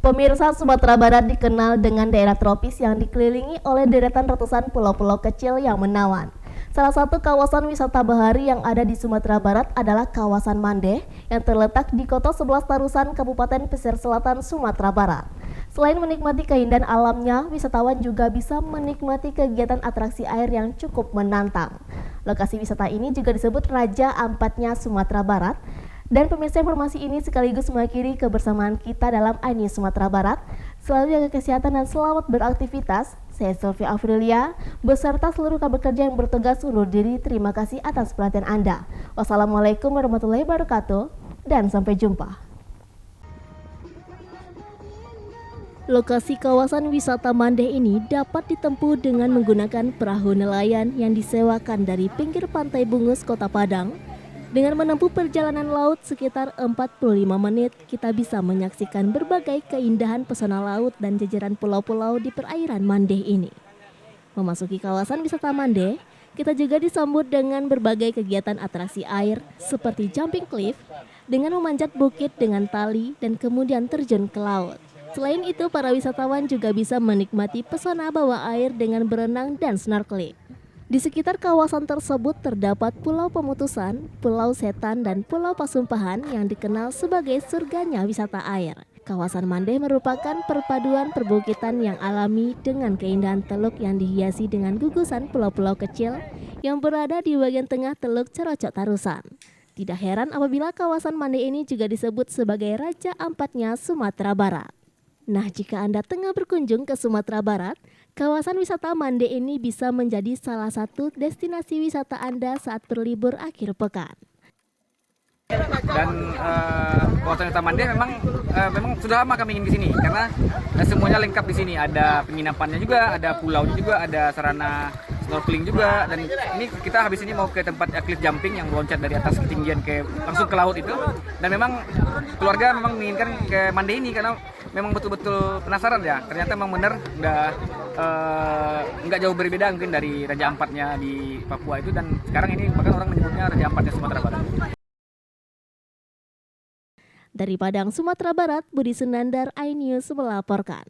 Pemirsa, Sumatera Barat dikenal dengan daerah tropis yang dikelilingi oleh deretan ratusan pulau-pulau kecil yang menawan. Salah satu kawasan wisata bahari yang ada di Sumatera Barat adalah kawasan Mandeh yang terletak di Kota 11 Tarusan, Kabupaten Pesisir Selatan, Sumatera Barat. Selain menikmati keindahan alamnya, wisatawan juga bisa menikmati kegiatan atraksi air yang cukup menantang. Lokasi wisata ini juga disebut Raja Ampatnya Sumatera Barat. Dan pemirsa, informasi ini sekaligus mengakhiri kebersamaan kita dalam iNews Sumatera Barat. Selalu jaga kesehatan dan selamat beraktivitas. Saya Sylvia Afrilia beserta seluruh rekan bekerja yang bertugas undur diri. Terima kasih atas perhatian Anda. Wassalamualaikum warahmatullahi wabarakatuh dan sampai jumpa. Lokasi kawasan wisata Mandeh ini dapat ditempuh dengan menggunakan perahu nelayan yang disewakan dari pinggir pantai Bungus, Kota Padang. Dengan menempuh perjalanan laut sekitar 45 menit, kita bisa menyaksikan berbagai keindahan pesona laut dan jajaran pulau-pulau di perairan Mandeh ini. Memasuki kawasan wisata Mandeh, kita juga disambut dengan berbagai kegiatan atraksi air seperti jumping cliff, dengan memanjat bukit dengan tali dan kemudian terjun ke laut. Selain itu, para wisatawan juga bisa menikmati pesona bawah air dengan berenang dan snorkeling. Di sekitar kawasan tersebut terdapat Pulau Pemutusan, Pulau Setan, dan Pulau Pasumpahan yang dikenal sebagai surganya wisata air. Kawasan Mandeh merupakan perpaduan perbukitan yang alami dengan keindahan teluk yang dihiasi dengan gugusan pulau-pulau kecil yang berada di bagian tengah Teluk Cerocok Tarusan. Tidak heran apabila kawasan Mandeh ini juga disebut sebagai Raja Ampatnya Sumatera Barat. Nah, jika Anda tengah berkunjung ke Sumatera Barat, kawasan wisata Mandeh ini bisa menjadi salah satu destinasi wisata Anda saat berlibur akhir pekan. Dan kawasan wisata Mandeh memang sudah lama kami ingin di sini karena semuanya lengkap di sini. Ada penginapannya juga, ada pulaunya juga, ada sarana snorkeling juga. Dan ini kita habis ini mau ke tempat cliff jumping yang meloncat dari atas ketinggian langsung ke laut itu. Dan memang keluarga memang menginginkan ke Mandeh ini karena memang betul-betul penasaran ya. Ternyata memang benar udah nggak jauh berbeda mungkin dari Raja Ampatnya di Papua itu, dan sekarang ini bahkan orang menyebutnya Raja Ampatnya Sumatera Barat. Dari Padang, Sumatera Barat, Budi Sunandar, iNews melaporkan.